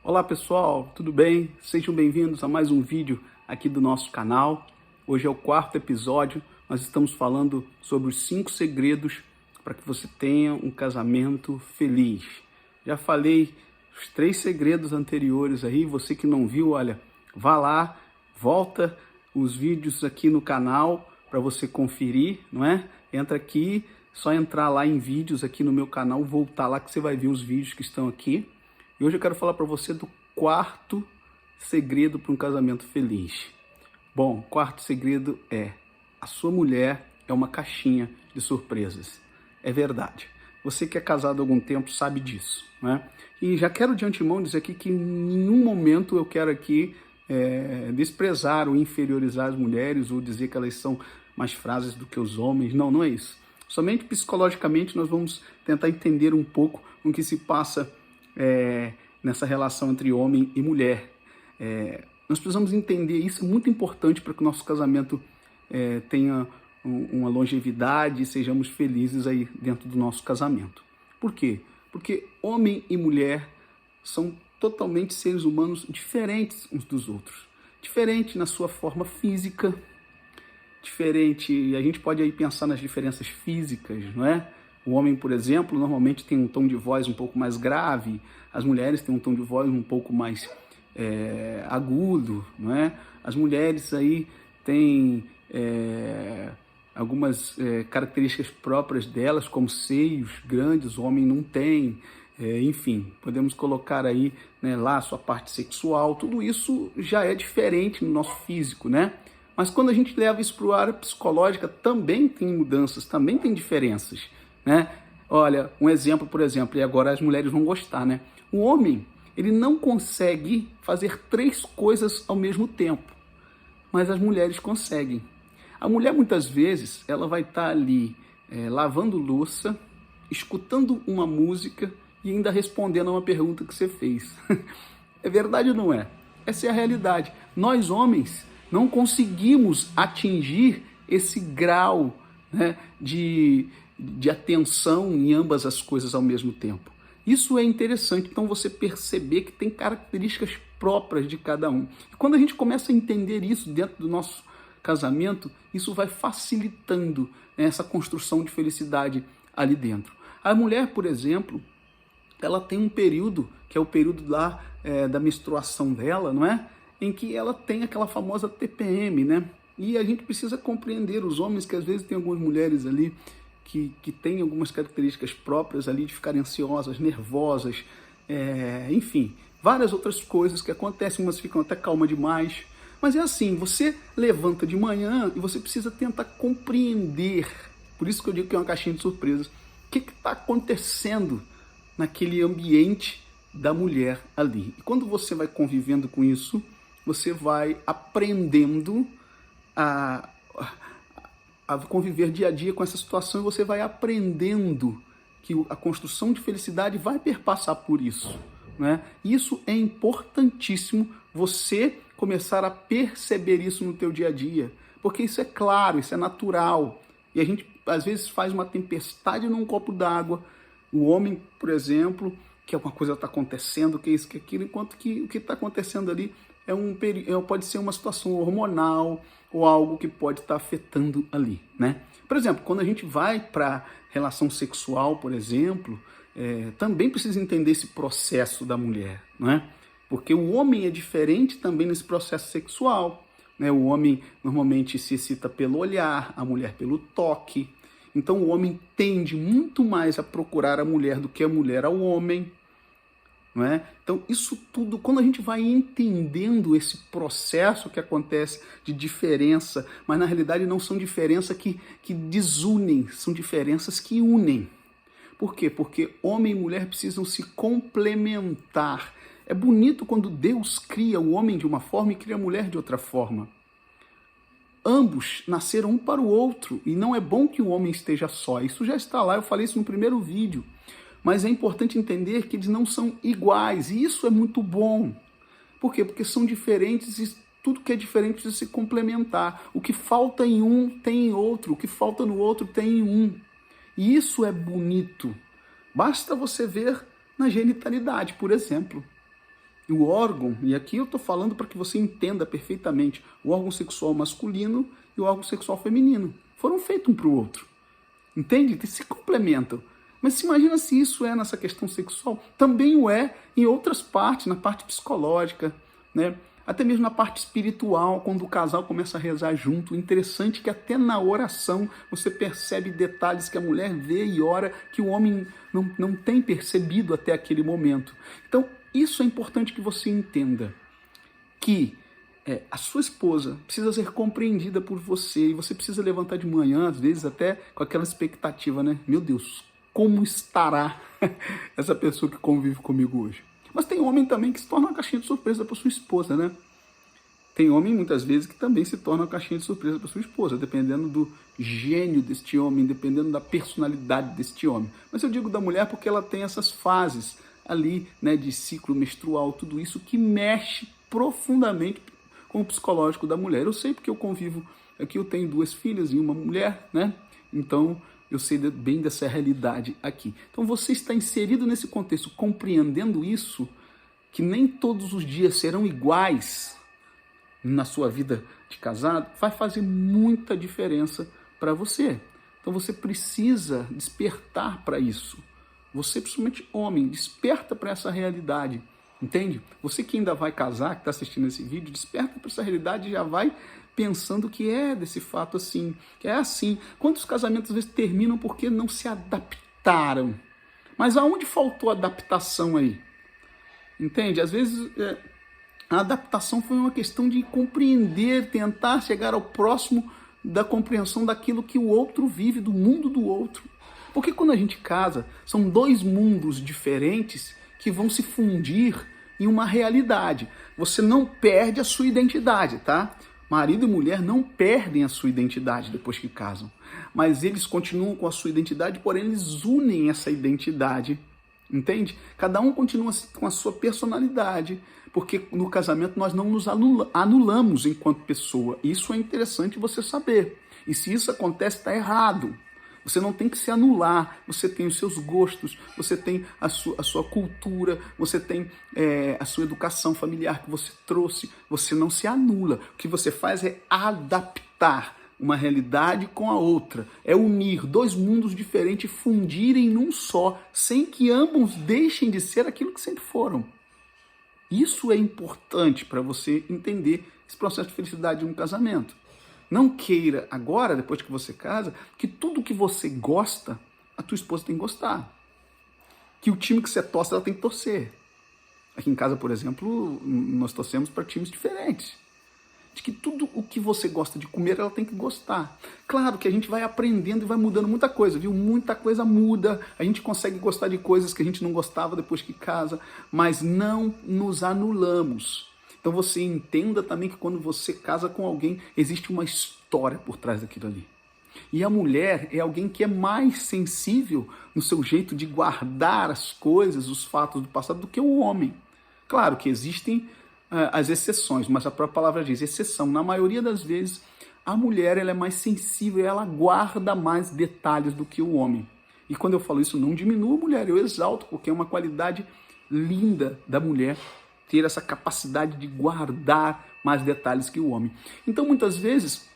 Olá pessoal, tudo bem? Sejam bem-vindos a mais um vídeo aqui do nosso canal. Hoje é o quarto episódio, nós estamos falando sobre os 5 segredos para que você tenha um casamento feliz. Já falei os 3 segredos anteriores aí, você que não viu, olha, vá lá, volta os vídeos aqui no canal para você conferir, não é? Entra aqui, só entrar lá em vídeos aqui no meu canal, voltar lá que você vai ver os vídeos que estão aqui. E hoje eu quero falar para você do quarto segredo para um casamento feliz. Bom, o quarto segredo é: a sua mulher é uma caixinha de surpresas. É verdade. Você que é casado há algum tempo sabe disso, né? E já quero de antemão dizer aqui que em nenhum momento eu quero aqui desprezar ou inferiorizar as mulheres ou dizer que elas são mais frágeis do que os homens. Não, não é isso. Somente psicologicamente nós vamos tentar entender um pouco o que se passa nessa relação entre homem e mulher. Nós precisamos entender isso, é muito importante para que o nosso casamento tenha uma longevidade e sejamos felizes aí dentro do nosso casamento. Por quê? Porque homem e mulher são totalmente seres humanos diferentes uns dos outros. Diferente na sua forma física, diferente, a gente pode aí pensar nas diferenças físicas, não é? O homem, por exemplo, normalmente tem um tom de voz um pouco mais grave, as mulheres têm um tom de voz um pouco mais agudo, não é? As mulheres aí têm algumas características próprias delas, como seios grandes, o homem não tem. Enfim, podemos colocar aí, né, lá a sua parte sexual, tudo isso já é diferente no nosso físico, né? Mas quando a gente leva isso para a área psicológica, também tem mudanças, também tem diferenças, né? Olha, um exemplo, por exemplo, e agora as mulheres vão gostar, né? O homem, ele não consegue fazer 3 coisas ao mesmo tempo, mas as mulheres conseguem. A mulher, muitas vezes, ela vai estar ali lavando louça, escutando uma música e ainda respondendo a uma pergunta que você fez. É verdade ou não é? Essa é a realidade. Nós, homens, não conseguimos atingir esse grau, né, de atenção em ambas as coisas ao mesmo tempo. Isso é interessante, então, você perceber que tem características próprias de cada um. E quando a gente começa a entender isso dentro do nosso casamento, isso vai facilitando, né, essa construção de felicidade ali dentro. A mulher, por exemplo, ela tem um período, que é o período lá da menstruação dela, não é? Em que ela tem aquela famosa TPM, né? E a gente precisa compreender os homens, que às vezes tem algumas mulheres ali que têm algumas características próprias ali de ficarem ansiosas, nervosas, enfim, várias outras coisas que acontecem, umas ficam até calmas demais. Mas é assim, você levanta de manhã e você precisa tentar compreender, por isso que eu digo que é uma caixinha de surpresas, o que está acontecendo naquele ambiente da mulher ali. E quando você vai convivendo com isso, você vai aprendendo a conviver dia a dia com essa situação e você vai aprendendo que a construção de felicidade vai perpassar por isso, né? Isso é importantíssimo, você começar a perceber isso no teu dia a dia, porque isso é claro, isso é natural. E a gente, às vezes, faz uma tempestade num copo d'água. O homem, por exemplo, que alguma coisa está acontecendo, que isso, que aquilo, enquanto que o que está acontecendo ali pode ser uma situação hormonal ou algo que pode estar afetando ali, né? Por exemplo, quando a gente vai para relação sexual, por exemplo, também precisa entender esse processo da mulher, não é? Porque o homem é diferente também nesse processo sexual, né? O homem normalmente se excita pelo olhar, a mulher pelo toque. Então o homem tende muito mais a procurar a mulher do que a mulher ao homem, não é? Então isso tudo, quando a gente vai entendendo esse processo que acontece de diferença, mas na realidade não são diferenças que desunem, são diferenças que unem. Por quê? Porque homem e mulher precisam se complementar. É bonito quando Deus cria o homem de uma forma e cria a mulher de outra forma. Ambos nasceram um para o outro e não é bom que o homem esteja só. Isso já está lá, eu falei isso no primeiro vídeo. Mas é importante entender que eles não são iguais e isso é muito bom. Por quê? Porque são diferentes e tudo que é diferente precisa se complementar. O que falta em um tem em outro, o que falta no outro tem em um. E isso é bonito. Basta você ver na genitalidade, por exemplo. E o órgão, e aqui eu estou falando para que você entenda perfeitamente, o órgão sexual masculino e o órgão sexual feminino foram feitos um para o outro. Entende? Eles se complementam. Mas se imagina se isso é nessa questão sexual, também o é em outras partes, na parte psicológica, né? Até mesmo na parte espiritual, quando o casal começa a rezar junto. Interessante que até na oração você percebe detalhes que a mulher vê e ora que o homem não tem percebido até aquele momento. Então, isso é importante que você entenda, que a sua esposa precisa ser compreendida por você e você precisa levantar de manhã, às vezes até com aquela expectativa, né? Meu Deus, como estará essa pessoa que convive comigo hoje? Mas tem homem também que se torna uma caixinha de surpresa para sua esposa, né? Tem homem, muitas vezes, que também se torna uma caixinha de surpresa para sua esposa, dependendo do gênio deste homem, dependendo da personalidade deste homem. Mas eu digo da mulher porque ela tem essas fases ali, né, de ciclo menstrual, tudo isso que mexe profundamente com o psicológico da mulher. Eu sei porque eu convivo aqui, eu tenho 2 filhas e uma mulher, né? Então, eu sei bem dessa realidade aqui. Então, você está inserido nesse contexto, compreendendo isso, que nem todos os dias serão iguais na sua vida de casado, vai fazer muita diferença para você. Então, você precisa despertar para isso. Você, principalmente homem, desperta para essa realidade. Entende? Você que ainda vai casar, que está assistindo esse vídeo, desperta para essa realidade e já vai pensando que é desse fato assim, que é assim. Quantos casamentos às vezes terminam porque não se adaptaram? Mas aonde faltou adaptação aí? Entende? Às vezes a adaptação foi uma questão de compreender, tentar chegar ao próximo da compreensão daquilo que o outro vive, do mundo do outro. Porque quando a gente casa, são 2 mundos diferentes que vão se fundir em uma realidade. Você não perde a sua identidade, tá? Marido e mulher não perdem a sua identidade depois que casam, mas eles continuam com a sua identidade, porém eles unem essa identidade, entende? Cada um continua com a sua personalidade, porque no casamento nós não nos anulamos enquanto pessoa. Isso é interessante você saber. E se isso acontece, está errado. Você não tem que se anular, você tem os seus gostos, você tem a sua cultura, você tem a sua educação familiar que você trouxe, você não se anula. O que você faz é adaptar uma realidade com a outra, é unir 2 mundos diferentes, fundirem num só, sem que ambos deixem de ser aquilo que sempre foram. Isso é importante para você entender esse processo de felicidade em um casamento. Não queira agora, depois que você casa, que tudo que você gosta, a tua esposa tem que gostar. Que o time que você torce, ela tem que torcer. Aqui em casa, por exemplo, nós torcemos para times diferentes. De que tudo o que você gosta de comer, ela tem que gostar. Claro que a gente vai aprendendo e vai mudando muita coisa, viu? Muita coisa muda. A gente consegue gostar de coisas que a gente não gostava depois que casa, mas não nos anulamos. Então você entenda também que quando você casa com alguém, existe uma história por trás daquilo ali. E a mulher é alguém que é mais sensível no seu jeito de guardar as coisas, os fatos do passado, do que o homem. Claro que existem as exceções, mas a própria palavra diz exceção. Na maioria das vezes, a mulher ela é mais sensível, ela guarda mais detalhes do que o homem. E quando eu falo isso, não diminuo a mulher, eu exalto, porque é uma qualidade linda da mulher, ter essa capacidade de guardar mais detalhes que o homem. Então, muitas vezes,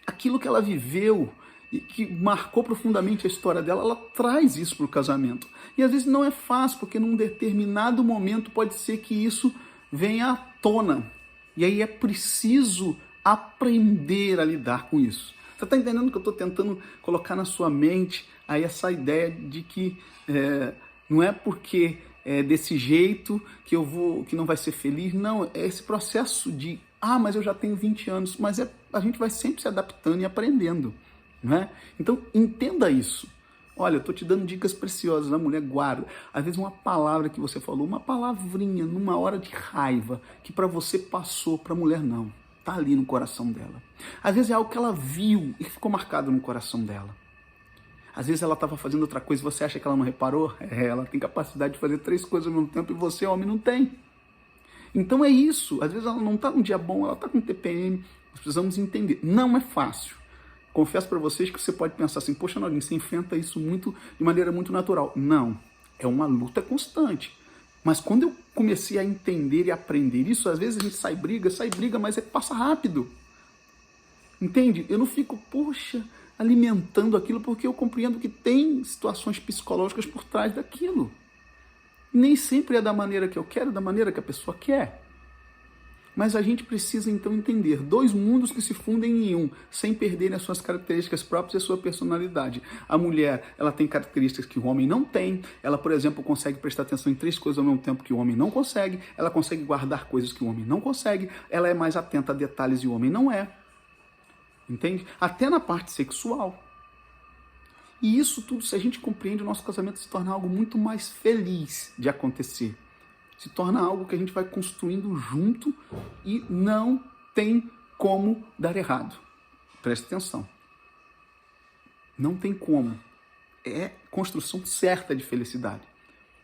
aquilo que ela viveu e que marcou profundamente a história dela, ela traz isso para o casamento. E às vezes não é fácil, porque num determinado momento pode ser que isso venha à tona. E aí é preciso aprender a lidar com isso. Você está entendendo que eu estou tentando colocar na sua mente aí essa ideia de que não é porque desse jeito que que não vai ser feliz. Não, é esse processo de, mas eu já tenho 20 anos, mas a gente vai sempre se adaptando e aprendendo, não é? Então, entenda isso. Olha, eu estou te dando dicas preciosas, a mulher guarda. Às vezes uma palavra que você falou, uma palavrinha numa hora de raiva, que para você passou, para a mulher não. Está ali no coração dela. Às vezes é algo que ela viu e ficou marcado no coração dela. Às vezes ela estava fazendo outra coisa e você acha que ela não reparou? Ela tem capacidade de fazer 3 coisas ao mesmo tempo e você, homem, não tem. Então é isso. Às vezes ela não está num dia bom, ela está com TPM. Nós precisamos entender. Não é fácil. Confesso para vocês que você pode pensar assim, poxa, Norinho, você enfrenta isso de maneira muito natural. Não. É uma luta constante. Mas quando eu comecei a entender e aprender isso, às vezes a gente sai briga, mas passa rápido. Entende? Eu não fico, poxa, alimentando aquilo, porque eu compreendo que tem situações psicológicas por trás daquilo. Nem sempre é da maneira que eu quero, da maneira que a pessoa quer. Mas a gente precisa então entender 2 mundos que se fundem em um, sem perderem as suas características próprias e a sua personalidade. A mulher, ela tem características que o homem não tem. Ela, por exemplo, consegue prestar atenção em 3 coisas ao mesmo tempo que o homem não consegue. Ela consegue guardar coisas que o homem não consegue. Ela é mais atenta a detalhes e o homem não é. Entende? Até na parte sexual. E isso tudo, se a gente compreende, o nosso casamento se torna algo muito mais feliz de acontecer. Se torna algo que a gente vai construindo junto e não tem como dar errado. Preste atenção. Não tem como. É construção certa de felicidade.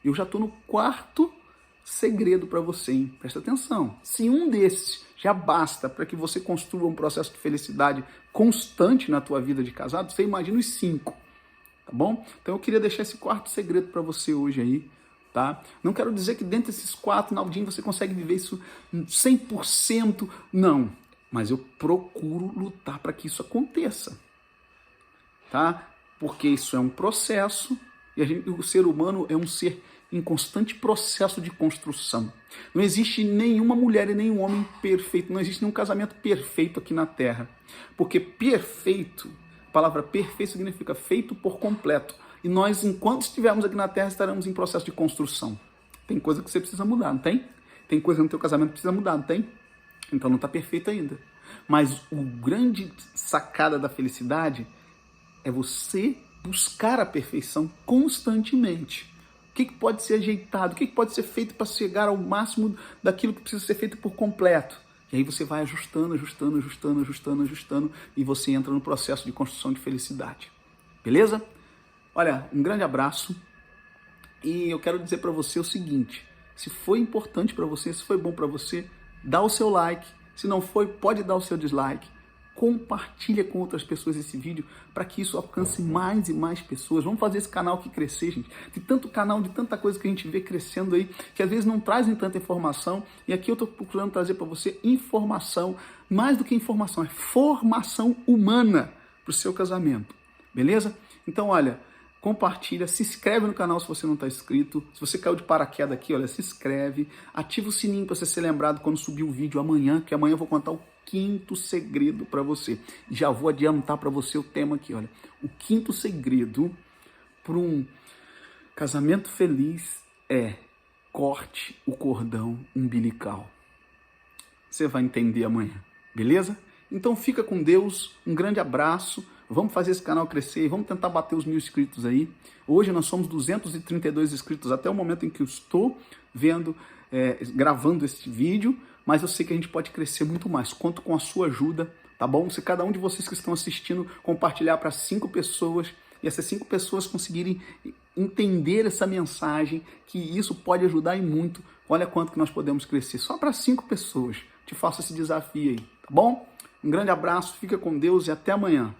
Eu já estou no 4º segredo para você, hein? Presta atenção. Se um desses já basta para que você construa um processo de felicidade constante na tua vida de casado, você imagina os 5. Tá bom? Então eu queria deixar esse 4º segredo para você hoje aí. Tá? Não quero dizer que dentro desses 4, Naldinho, você consegue viver isso 100%, não. Mas eu procuro lutar para que isso aconteça. Tá? Porque isso é um processo e o ser humano é um ser em constante processo de construção. Não existe nenhuma mulher e nenhum homem perfeito, não existe nenhum casamento perfeito aqui na Terra. Porque perfeito, a palavra perfeito significa feito por completo. E nós, enquanto estivermos aqui na Terra, estaremos em processo de construção. Tem coisa que você precisa mudar, não tem? Tem coisa no teu casamento que precisa mudar, não tem? Então não está perfeito ainda. Mas o grande sacada da felicidade é você buscar a perfeição constantemente. O que pode ser ajeitado? O que pode ser feito para chegar ao máximo daquilo que precisa ser feito por completo? E aí você vai ajustando, e você entra no processo de construção de felicidade. Beleza? Olha, um grande abraço e eu quero dizer para você o seguinte, se foi importante para você, se foi bom para você, dá o seu like, se não foi, pode dar o seu dislike, compartilha com outras pessoas esse vídeo para que isso alcance mais e mais pessoas. Vamos fazer esse canal aqui crescer, gente. Tem tanto canal, de tanta coisa que a gente vê crescendo aí, que às vezes não trazem tanta informação, e aqui eu estou procurando trazer para você informação, mais do que informação, é formação humana para o seu casamento, beleza? Então, olha, compartilha, se inscreve no canal se você não está inscrito. Se você caiu de paraquedas aqui, olha, se inscreve. Ativa o sininho para você ser lembrado quando subir o vídeo amanhã, que amanhã eu vou contar o 5º segredo para você. Já vou adiantar para você o tema aqui, olha. O 5º segredo para um casamento feliz é corte o cordão umbilical. Você vai entender amanhã, beleza? Então fica com Deus, um grande abraço. Vamos fazer esse canal crescer e vamos tentar bater os 1000 inscritos aí. Hoje nós somos 232 inscritos até o momento em que eu estou gravando este vídeo, mas eu sei que a gente pode crescer muito mais. Conto com a sua ajuda, tá bom? Se cada um de vocês que estão assistindo compartilhar para 5 pessoas e essas 5 pessoas conseguirem entender essa mensagem, que isso pode ajudar e muito. Olha quanto que nós podemos crescer. Só para 5 pessoas. Te faço esse desafio aí, tá bom? Um grande abraço, fica com Deus e até amanhã.